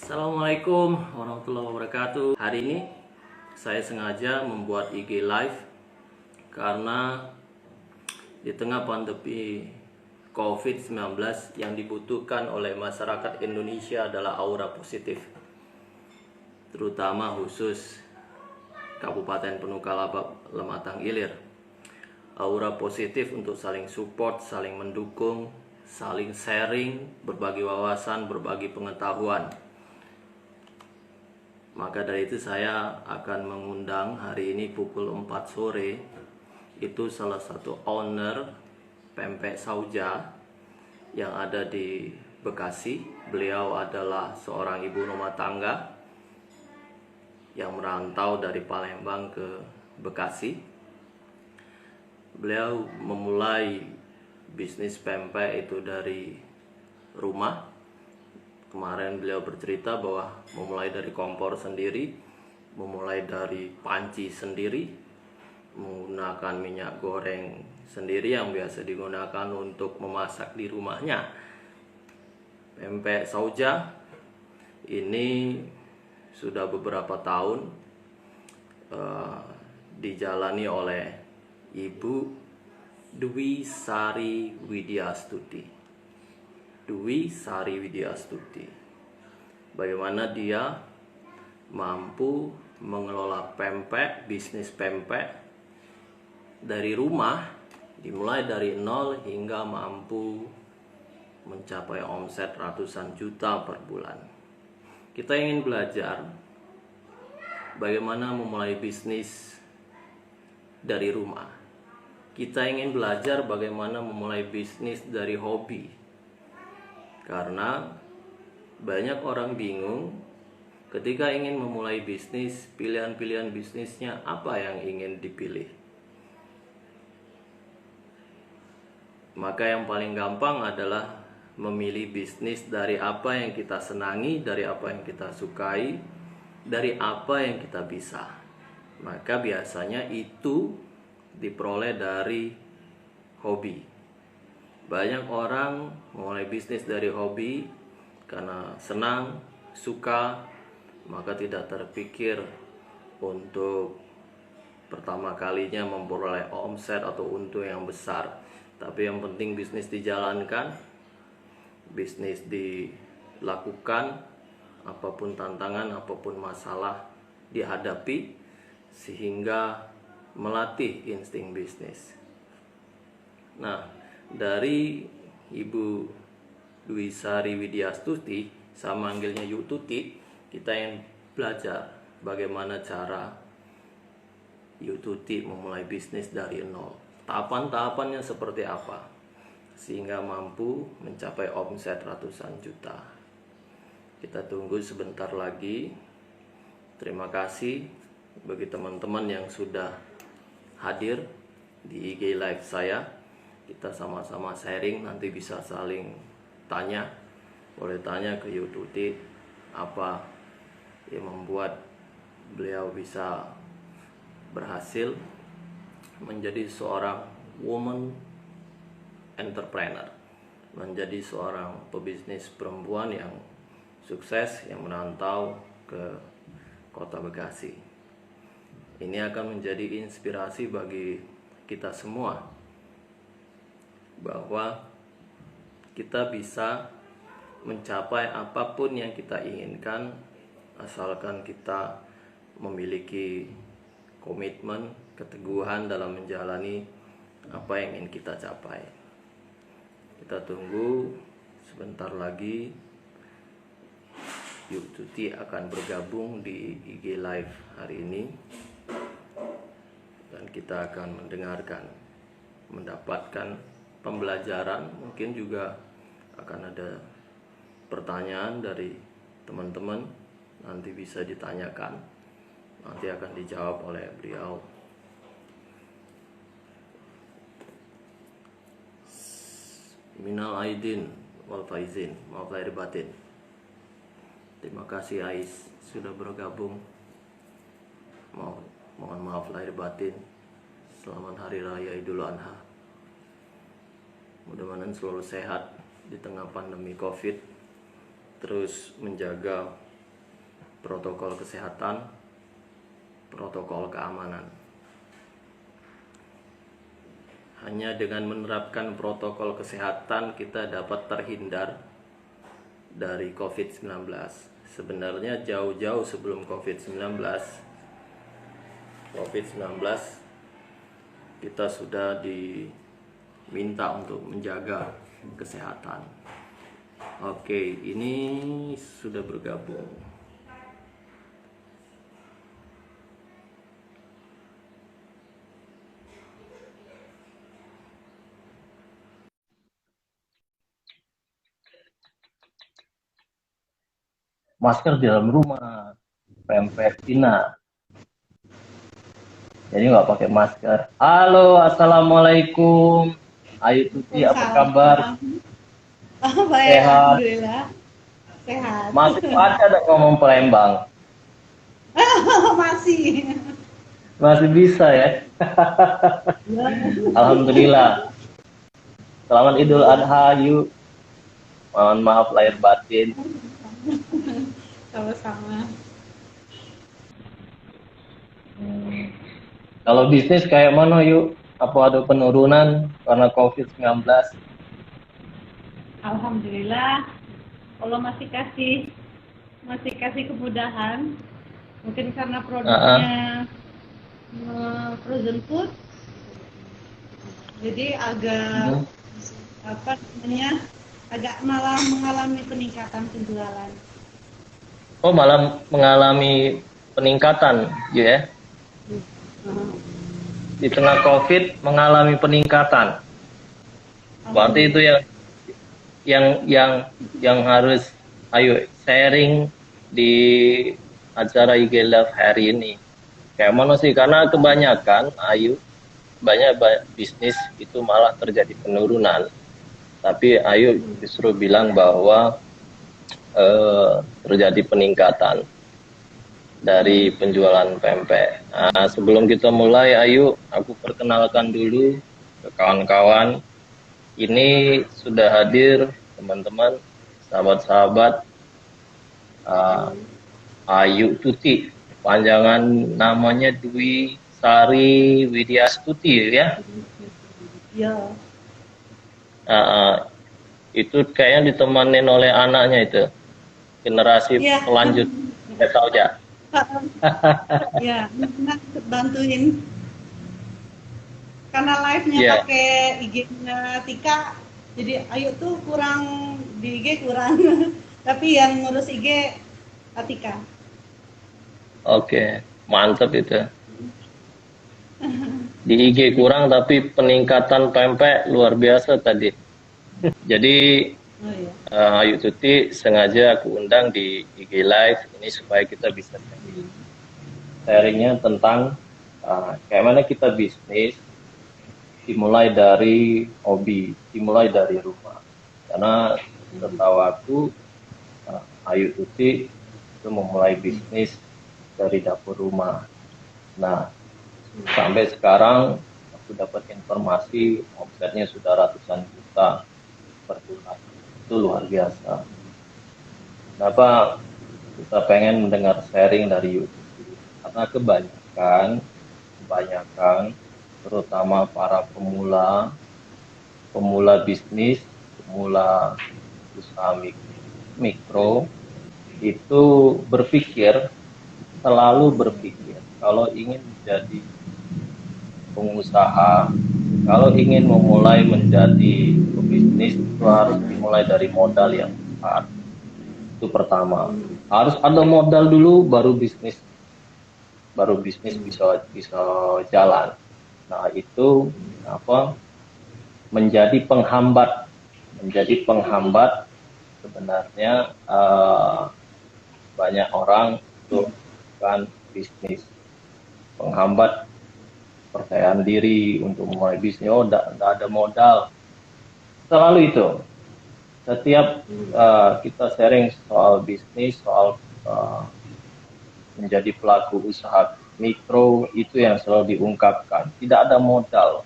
Assalamualaikum warahmatullahi wabarakatuh. Hari ini saya sengaja membuat IG live karena di tengah pandemi COVID-19 yang dibutuhkan oleh masyarakat Indonesia adalah aura positif, terutama khusus Kabupaten Penukalaba, Lematang Ilir. Aura positif untuk saling support, saling mendukung, saling sharing, berbagi wawasan, berbagi pengetahuan. Maka dari itu saya akan mengundang hari ini pukul 4 sore itu salah satu owner pempek Sauja yang ada di Bekasi. Beliau adalah seorang ibu rumah tangga yang merantau dari Palembang ke Bekasi. Beliau memulai bisnis pempek itu dari rumah. Kemarin beliau bercerita bahwa memulai dari kompor sendiri, memulai dari panci sendiri, menggunakan minyak goreng sendiri yang biasa digunakan untuk memasak di rumahnya. Pempek Sauja ini sudah beberapa tahun dijalani oleh Ibu Dwi Sari Widyastuti. Dwi Sari Widyastuti. Bagaimana dia mampu mengelola pempek, bisnis pempek dari rumah, dimulai dari nol hingga mampu mencapai omset ratusan juta per bulan. Kita ingin belajar bagaimana memulai bisnis dari rumah. Kita ingin belajar bagaimana memulai bisnis dari hobi. Karena banyak orang bingung ketika ingin memulai bisnis, pilihan-pilihan bisnisnya apa yang ingin dipilih. Maka yang paling gampang adalah memilih bisnis dari apa yang kita senangi, dari apa yang kita sukai, dari apa yang kita bisa. Maka biasanya itu diperoleh dari hobi. Banyak orang mulai bisnis dari hobi karena senang, suka, maka tidak terpikir untuk pertama kalinya memperoleh omset atau untung yang besar. Tapi yang penting bisnis dijalankan, bisnis dilakukan, apapun tantangan, apapun masalah dihadapi, sehingga melatih insting bisnis. Nah, dari Ibu Dwi Sari Widyastuti, saya manggilnya Yu Tuti, kita yang belajar bagaimana cara Yu Tuti memulai bisnis dari nol. Tahapan-tahapannya seperti apa sehingga mampu mencapai omset ratusan juta. Kita tunggu sebentar lagi. Terima kasih bagi teman-teman yang sudah hadir di IG live saya. Kita sama-sama sharing, nanti bisa saling tanya. Boleh tanya ke Yu Tuti apa yang membuat beliau bisa berhasil menjadi seorang woman entrepreneur, menjadi seorang pebisnis perempuan yang sukses yang merantau ke kota Bekasi. Ini akan menjadi inspirasi bagi kita semua bahwa kita bisa mencapai apapun yang kita inginkan asalkan kita memiliki komitmen, keteguhan dalam menjalani apa yang ingin kita capai. Kita tunggu sebentar lagi Yu Tuti akan bergabung di IG live hari ini dan kita akan mendengarkan, mendapatkan pembelajaran. Mungkin juga akan ada pertanyaan dari teman-teman, nanti bisa ditanyakan, nanti akan dijawab oleh beliau. Minal aidin wal faizin, maaf lahir batin. Terima kasih Ais sudah bergabung. Mohon maaf lahir batin. Selamat Hari Raya Idul Adha. Mudah-mudahan selalu sehat di tengah pandemi COVID, terus menjaga protokol kesehatan, protokol keamanan. Hanya dengan menerapkan protokol kesehatan kita dapat terhindar dari COVID-19. Sebenarnya jauh-jauh sebelum COVID-19 kita sudah diminta untuk menjaga kesehatan. Oke, ini sudah bergabung. Masker di dalam rumah, pempek Cina. Jadi nggak pakai masker. Halo, assalamualaikum. Ayu Tuti, apa kabar? Baik, Sehat. alhamdulillah. Sehat. Masih ada ngomong Palembang. Masih. Masih bisa ya. Alhamdulillah. Selamat Idul Adha, Ayu. Mohon maaf lahir batin. Sama-sama. Kalau bisnis kayak mana, Yuk? Apa ada penurunan karena COVID-19? Alhamdulillah. Allah masih kasih kemudahan. Mungkin karena produknya frozen food. Jadi agak agak malah mengalami peningkatan penjualan. Oh, malah mengalami peningkatan, ya? Di tengah COVID mengalami peningkatan. Berarti itu yang harus ayo sharing di acara IG Live hari ini. Kayak mana sih? Karena kebanyakan banyak bisnis itu malah terjadi penurunan. Tapi Ayu justru bilang bahwa terjadi peningkatan dari penjualan pempek. Nah, sebelum kita mulai, Ayu, aku perkenalkan dulu ke kawan-kawan. Ini sudah hadir teman-teman, sahabat-sahabat, Ayu Tuti. Panjangan namanya Dwi Sari Widyastuti ya? Ya. Itu kayaknya ditemanin oleh anaknya itu, generasi pelanjut. Saya tahu ya. Ya, bantuin karena live-nya pakai IG-nya Tika, jadi Ayu tuh kurang di IG kurang, tapi yang ngurus IG Tika. Oke, mantep itu. Di IG kurang tapi peningkatan pempek luar biasa tadi. Jadi Ayu Tuti sengaja aku undang di IG Live ini supaya kita bisa sharingnya tentang kayak mana kita bisnis dimulai dari hobi, dimulai dari rumah. Karena setahu aku Ayu Tuti itu memulai bisnis dari dapur rumah. Nah, sampai sekarang aku dapat informasi omsetnya sudah ratusan juta per bulan. Itu luar biasa. Kenapa kita pengen mendengar sharing dari YouTube? Karena kebanyakan terutama para pemula bisnis, pemula usaha mikro itu selalu berpikir kalau ingin menjadi pengusaha, kalau ingin memulai menjadi pebisnis itu harus dimulai dari modal yang besar. Itu pertama. Harus ada modal dulu baru bisnis bisa jalan. Nah, itu menjadi penghambat sebenarnya banyak orang untuk kan bisnis, penghambat percayaan diri untuk memulai bisnis. Oh, tidak ada modal, selalu itu. Setiap kita sharing soal bisnis, soal menjadi pelaku usaha mikro, itu yang selalu diungkapkan, tidak ada modal.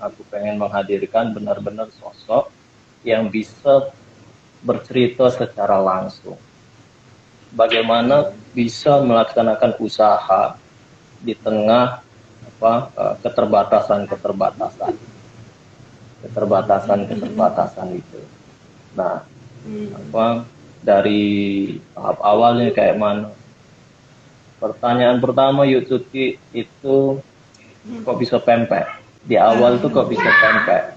Aku pengen menghadirkan benar-benar sosok yang bisa bercerita secara langsung. bagaimana bisa melaksanakan usaha di tengah keterbatasan itu. Nah, dari tahap awalnya kayak mana? Pertanyaan pertama Yutsuki itu, kok bisa pempek? Di awal tuh kok bisa pempek?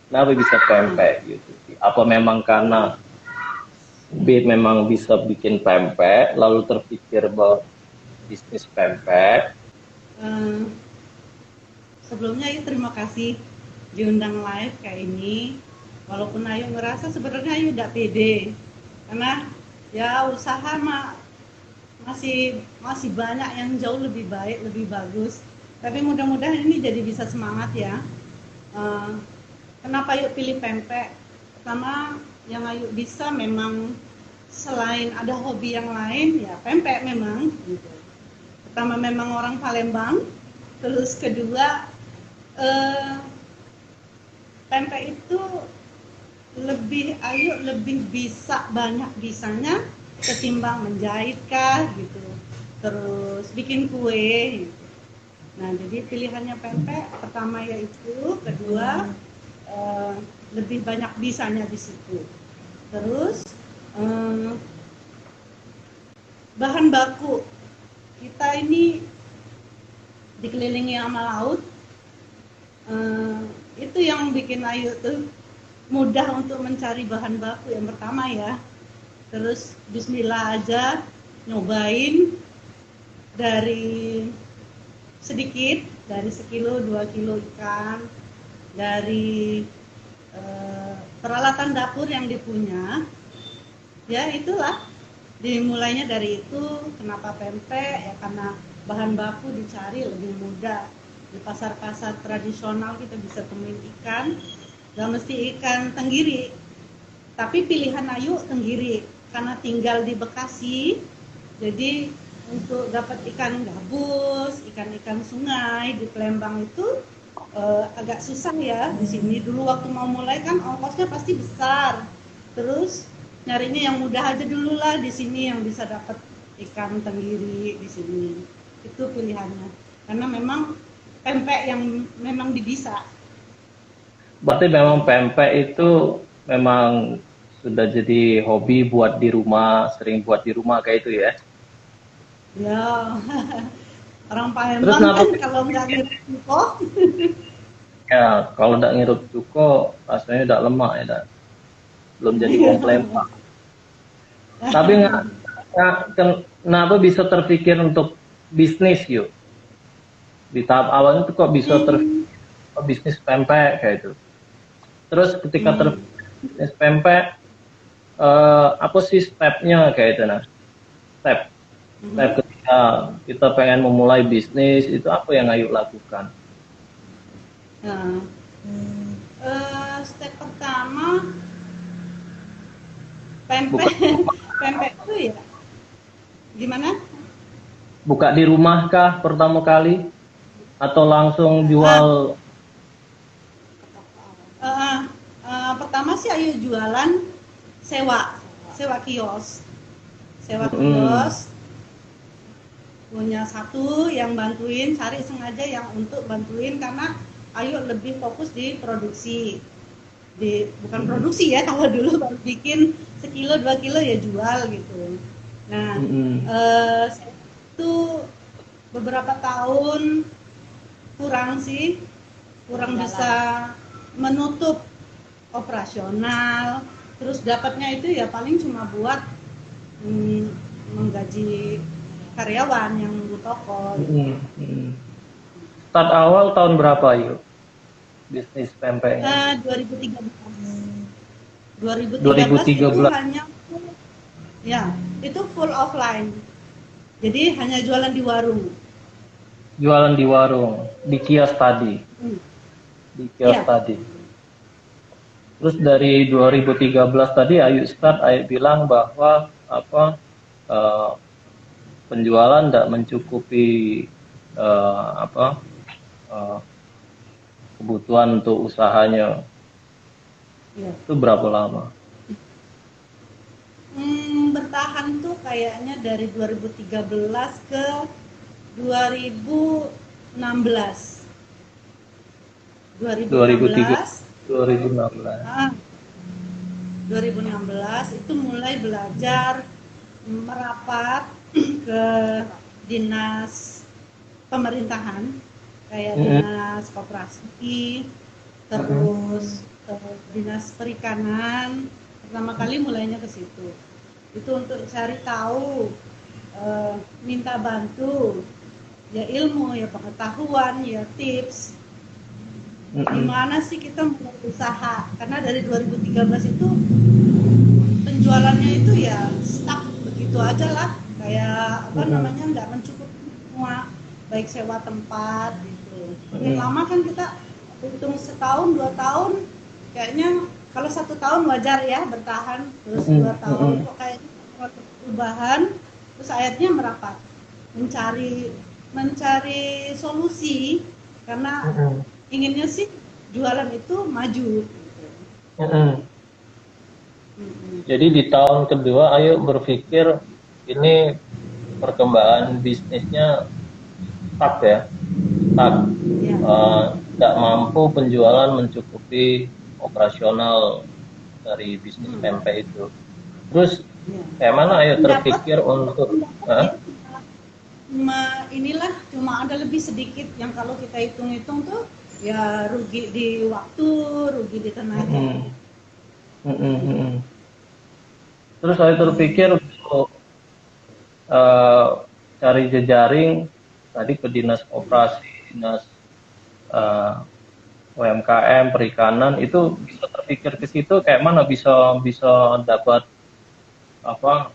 Kenapa bisa pempek Yutsuki? Apa memang karena memang bisa bikin pempek, lalu terpikir bahwa bisnis pempek? Sebelumnya Ayu terima kasih diundang live kayak ini. Walaupun Ayu ngerasa sebenarnya Ayu udah pede, karena ya usaha masih banyak yang jauh lebih baik, lebih bagus. Tapi mudah-mudahan ini jadi bisa semangat ya. Kenapa Ayu pilih pempek? Pertama, yang Ayu bisa memang selain ada hobi yang lain, ya pempek memang. Gitu. Pertama memang orang Palembang, terus kedua pempek itu Ayu lebih bisa banyak bisanya ketimbang menjahit kah gitu, terus bikin kue gitu. Nah jadi pilihannya pempek pertama yaitu, kedua lebih banyak bisanya di situ. Terus bahan baku kita ini dikelilingi sama laut, itu yang bikin Ayu tuh mudah untuk mencari bahan baku yang pertama ya. Terus bismillah aja nyobain dari sedikit, dari 1-2 kilo ikan, dari peralatan dapur yang dipunya, ya itulah dimulainya dari itu. Kenapa pempek? Ya karena bahan baku dicari lebih mudah. Di pasar-pasar tradisional kita bisa temuin ikan, gak mesti ikan tenggiri, tapi pilihan Ayu tenggiri karena tinggal di Bekasi. Jadi untuk dapat ikan gabus, ikan-ikan sungai di Palembang itu agak susah ya di sini. Dulu waktu mau mulai kan ongkosnya pasti besar. Terus nyarinya yang mudah aja dulu lah di sini, yang bisa dapat ikan tenggiri di sini. Itu pilihannya. Karena memang pempek yang memang dibisa. Berarti memang pempek itu memang sudah jadi hobi buat di rumah, sering buat di rumah kayak itu ya? Ya, orang Palembang kan kalau nggak ngirup cuko. Ya, kalau nggak ngirup cuko rasanya udah lemak ya, dan belum jadi wong Palembang. Tapi kenapa bisa terpikir untuk bisnis yuk? Di tahap awalnya tuh kok bisa terpikir bisnis pempek kayak itu? Terus ketika bisnis pempek, apa sih stepnya kayak itu? Nah, step ketika kita pengen memulai bisnis itu apa yang Ayu lakukan? Nah, step pertama pempek itu ya gimana? Buka di rumah kah pertama kali atau langsung jual? Pertama sih Ayu jualan sewa kios, punya satu yang bantuin, cari sengaja yang untuk bantuin karena Ayu lebih fokus di produksi, bukan produksi ya, kalau dulu baru bikin 1-2 kilo ya jual gitu. Nah itu beberapa tahun kurang bisa menutup operasional, terus dapatnya itu ya paling cuma buat menggaji karyawan yang nunggu toko. Start awal tahun berapa yuk bisnis pempeknya? 2013 itu hanya ya itu full offline, jadi hanya jualan di warung. Di kios tadi. Terus dari 2013 tadi Ayu bilang bahwa penjualan tidak mencukupi kebutuhan untuk usahanya. Itu berapa lama? pemerintahan tuh kayaknya dari 2013 ke 2016. 2003 2016, 2016. 2016 itu mulai belajar merapat ke dinas pemerintahan kayak dinas koperasi, terus dinas perikanan. Pertama kali mulainya ke situ. Itu untuk cari tahu, minta bantu, ya ilmu, ya pengetahuan, ya tips. Gimana sih kita mulai usaha? Karena dari 2013 itu penjualannya itu ya stuck begitu aja lah, kayak apa namanya, nggak mencukupi semua, baik sewa tempat gitu. Makin lama kan kita hitung setahun 2 tahun, kayaknya kalau 1 tahun wajar ya bertahan, terus 2 tahun kok kayaknya perubahan, terus akhirnya merapat mencari solusi, karena inginnya sih jualan itu maju. Jadi di tahun kedua ayo berpikir ini perkembangan bisnisnya stuck ya, stuck, tidak mampu penjualan mencukupi operasional dari bisnis pempek itu. Terus kayak mana ayo terpikir untuk inilah cuma ada lebih sedikit yang kalau kita hitung-hitung tuh ya rugi di waktu, rugi di tenaga. Terus saya terpikir untuk cari jejaring tadi ke dinas operasi, dinas UMKM, perikanan, itu bisa terpikir ke situ kayak mana bisa dapat apa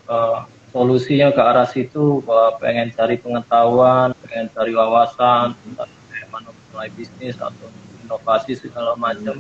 solusinya ke arah situ, bahwa pengen cari pengetahuan, pengen cari wawasan tentang bagaimana mulai bisnis atau inovasi segala macam.